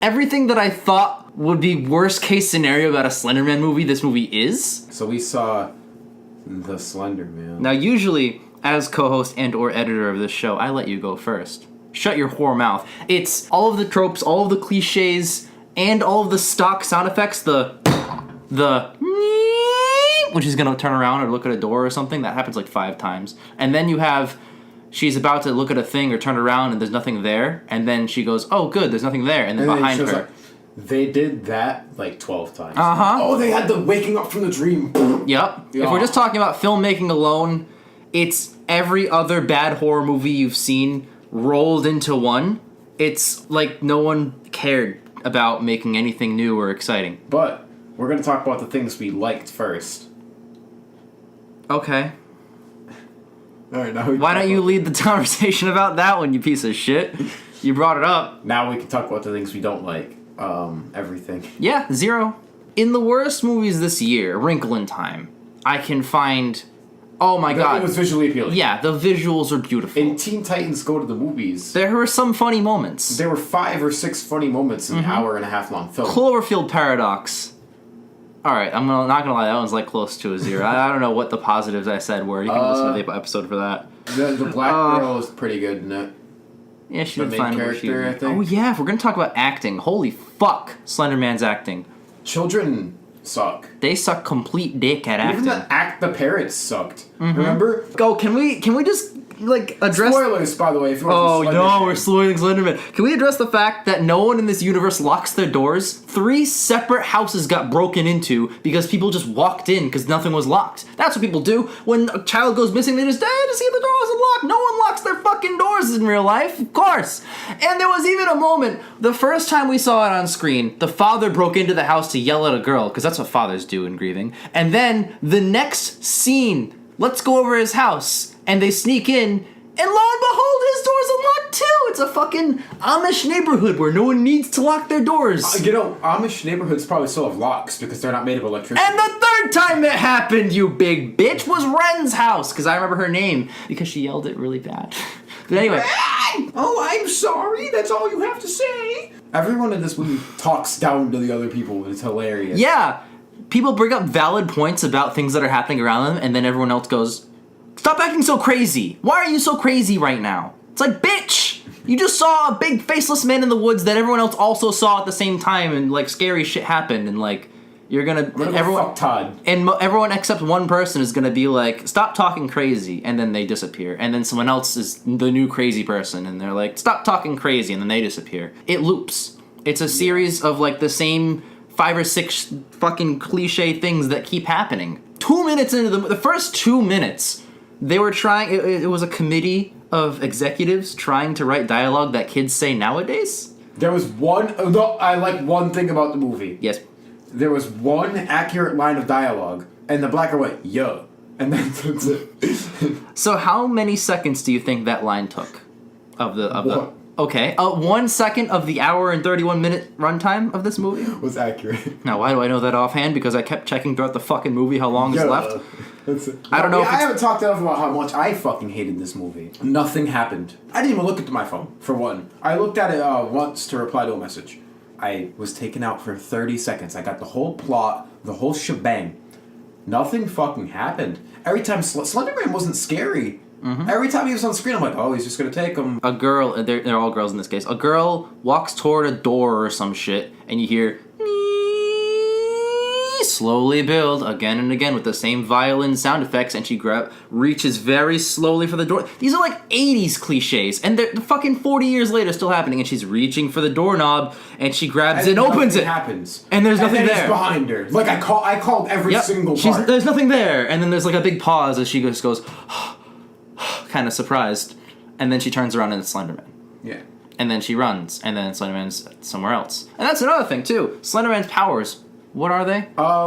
everything that I thought would be worst case scenario about a Slender Man movie, this movie is. So we saw the Slender Man. Now, usually, as co-host and or editor of this show, I let you go first. Shut your whore mouth. It's all of the tropes, all of the cliches, and all of the stock sound effects, the when she's gonna turn around or look at a door or something, that happens like 5 times. And then you have, she's about to look at a thing or turn around and there's nothing there, and then she goes, oh good, there's nothing there, and then behind her. Like, they did that like 12 times. Uh-huh. Oh, they had the waking up from the dream. Yep. Yeah. If we're just talking about filmmaking alone, it's every other bad horror movie you've seen rolled into one. It's like no one cared about making anything new or exciting. But we're going to talk about the things we liked first. Okay. All right, now why don't you lead the conversation about that one, you piece of shit? You brought it up. Now we can talk about the things we don't like. Everything. Yeah, 0. In the worst movies this year, Wrinkle in Time, I can find... Oh my god. It was visually appealing. Yeah, the visuals are beautiful. In Teen Titans Go to the Movies, there were some funny moments. There were 5 or 6 funny moments in an hour and a half long film. Cloverfield Paradox. Alright, I'm not gonna lie, that one's like close to a 0. I don't know what the positives I said were. You can listen to the episode for that. The black girl is pretty good in it. Yeah, she the did main fine character, I think. Oh yeah, if we're gonna talk about acting, holy fuck, Slender Man's acting. Children suck. They suck complete dick at acting. Even the parrots sucked. Remember? Go. Can we just like address spoilers, by the way? If you want we're spoiling Slenderman. Can we address the fact that no one in this universe locks their doors? 3 separate houses got broken into because people just walked in because nothing was locked. That's what people do when a child goes missing. They just see the door wasn't locked. No one locks their fucking doors in real life, of course. And there was even a moment, the first time we saw it on screen, the father broke into the house to yell at a girl because that's what fathers do in grieving. And then the next scene, let's go over his house. And they sneak in, and lo and behold, his door's unlocked too! It's a fucking Amish neighborhood where no one needs to lock their doors. Amish neighborhoods probably still have locks because they're not made of electricity. And the third time it happened, you big bitch, was Ren's house, because I remember her name, because she yelled it really bad. But anyway. Oh, I'm sorry, that's all you have to say. Everyone in this movie talks down to the other people, and it's hilarious. Yeah, people bring up valid points about things that are happening around them, and then everyone else goes... Stop acting so crazy. Why are you so crazy right now? It's like, bitch! You just saw a big faceless man in the woods that everyone else also saw at the same time, and like scary shit happened, and like you're gonna everyone fuck Todd. And everyone except one person is gonna be like, stop talking crazy, and then they disappear, and then someone else is the new crazy person, and they're like, stop talking crazy, and then they disappear. It loops. It's a series of like the same 5 or 6 fucking cliche things that keep happening. 2 minutes into the first 2 minutes. They were trying, it was a committee of executives trying to write dialogue that kids say nowadays. There was I like one thing about the movie. Yes. There was one accurate line of dialogue, and the black or white, yo. And that's it. So how many seconds do you think that line took? Okay, 1 second of the hour and 31 minute runtime of this movie? Was accurate. Now, why do I know that offhand? Because I kept checking throughout the fucking movie how long is left. That's it. I don't know. I haven't talked enough about how much I fucking hated this movie. Nothing happened. I didn't even look at my phone, for one. I looked at it once to reply to a message. I was taken out for 30 seconds. I got the whole plot, the whole shebang. Nothing fucking happened. Every time Slender Man wasn't scary. Mm-hmm. Every time he was on screen, I'm like, oh, he's just gonna take him. A girl, they're all girls in this case. A girl walks toward a door or some shit, and you hear slowly build again and again with the same violin sound effects, and she reaches very slowly for the door. These are like 80s cliches, and they're fucking 40 years later still happening, and she's reaching for the doorknob, and she grabs it and opens it. Happens. And there's nothing there. It's behind her. Like, I called every single part. There's nothing there, and then there's like a big pause as she just goes, kind of surprised, and then she turns around and it's Slenderman. Yeah. And then she runs, and then Slenderman's somewhere else. And that's another thing, too. Slenderman's powers, what are they?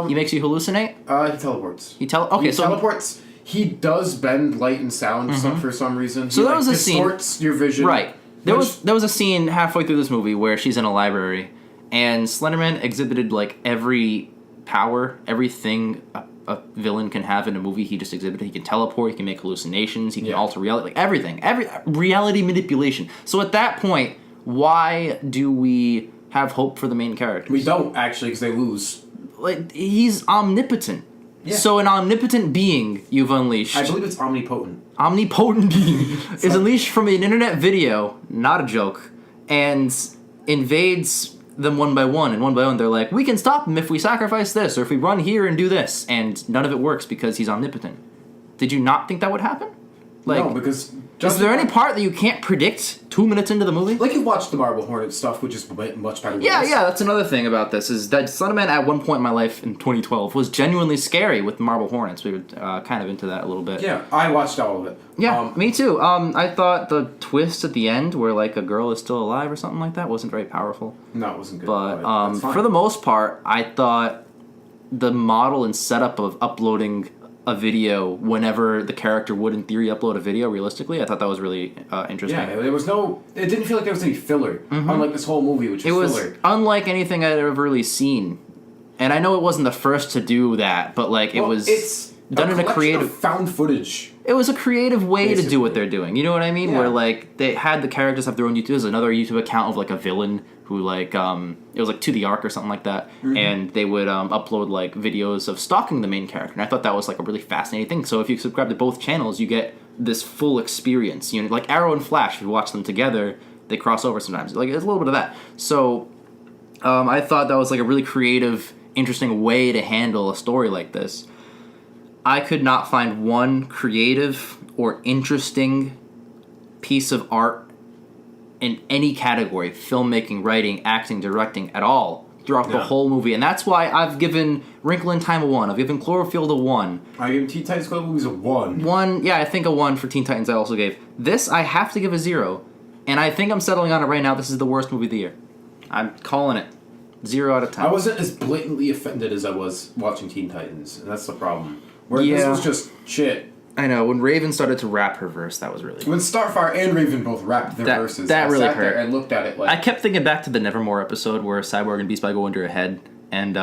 He makes you hallucinate? He teleports. He teleports. He does bend light and sound for some reason. So he, there was a scene. Distorts your vision. Right. There was a scene halfway through this movie where she's in a library, and Slenderman exhibited like every power, everything a villain can have in a movie. He just exhibited. He can teleport. He can make hallucinations. He can alter reality. Like everything. Every reality manipulation. So at that point, why do we have hope for the main characters. We don't, actually, because they lose. Like, he's omnipotent. Yeah. So an omnipotent being you've unleashed. I believe it's omnipotent. Omnipotent being is unleashed from an internet video, not a joke, and invades them one by one. And one by one, they're like, we can stop him if we sacrifice this, or if we run here and do this. And none of it works because he's omnipotent. Did you not think that would happen? Like, no, because... Is there any part that you can't predict 2 minutes into the movie? Like, you watched the Marble Hornet stuff, which is much better than Yeah, this. yeah, that's another thing about this, is that Slender Man at one point in my life in 2012 was genuinely scary with Marble Hornets. We were kind of into that a little bit. Yeah, I watched all of it. Yeah, me too. I thought the twist at the end, where, like, a girl is still alive or something like that, wasn't very powerful. No, it wasn't good. But for the most part, I thought the model and setup of uploading a video whenever the character would, in theory, upload a video realistically, I thought that was really interesting. Yeah, there was no... It didn't feel like there was any filler, unlike this whole movie, which was filler. It was unlike anything I'd ever really seen. And I know it wasn't the first to do that, but, like, it was it's done in a creative... of found footage. It was a creative way to do what they're doing. You know what I mean? Yeah. Where, like, they had the characters have their own YouTube. There's another YouTube account of, like, a villain who, like, it was, like, To The Ark or something like that. And they would upload, like, videos of stalking the main character. And I thought that was, like, a really fascinating thing. So if you subscribe to both channels, you get this full experience. You know, like Arrow and Flash, if you watch them together, they cross over sometimes. Like, it's a little bit of that. So I thought that was, like, a really creative, interesting way to handle a story like this. I could not find one creative or interesting piece of art in any category, filmmaking, writing, acting, directing, at all, throughout the whole movie. And that's why I've given Wrinkle in Time a 1. I've given Cloverfield a 1. I gave Teen Titans Go movies a 1. 1, yeah, I think a 1 for Teen Titans I also gave. This, I have to give a 0. And I think I'm settling on it right now. This is the worst movie of the year. I'm calling it. 0 out of 10. I wasn't as blatantly offended as I was watching Teen Titans, and that's the problem. Where this was just shit. I know, when Raven started to rap her verse, that was really When Starfire and Raven both rapped their verses, that really I sat hurt. there and looked at it like... I kept thinking back to the Nevermore episode where Cyborg and Beast Boy go under her head, and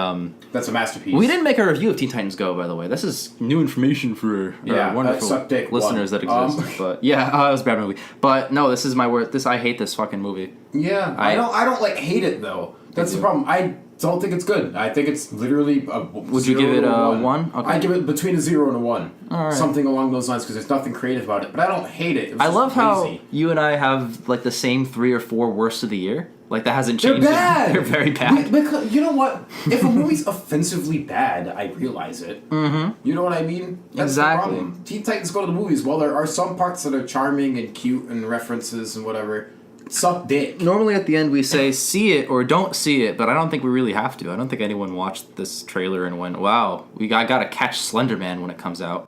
that's a masterpiece. We didn't make a review of Teen Titans Go, by the way. This is new information for wonderful listeners that exist. But yeah, it was a bad movie. But no, this is my word. I hate this fucking movie. Yeah, I don't like hate it though. That's the problem. I don't think it's good. I think it's literally a Would you give it a 1? Okay. I give it between a 0 and a 1. All right. Something along those lines, because there's nothing creative about it. But I don't hate it. I love how you and I have, like, the same 3 or 4 worst of the year. Like, that hasn't changed. They're bad! They're very bad. Because, you know what? If a movie's offensively bad, I realize it. Mm-hmm. You know what I mean? That's exactly. the problem. Teen Titans Go to the movies. While there are some parts that are charming and cute and references and whatever, suck dick. Normally at the end we say, see it or don't see it, but I don't think we really have to. I don't think anyone watched this trailer and went, wow, I gotta catch Slender Man when it comes out.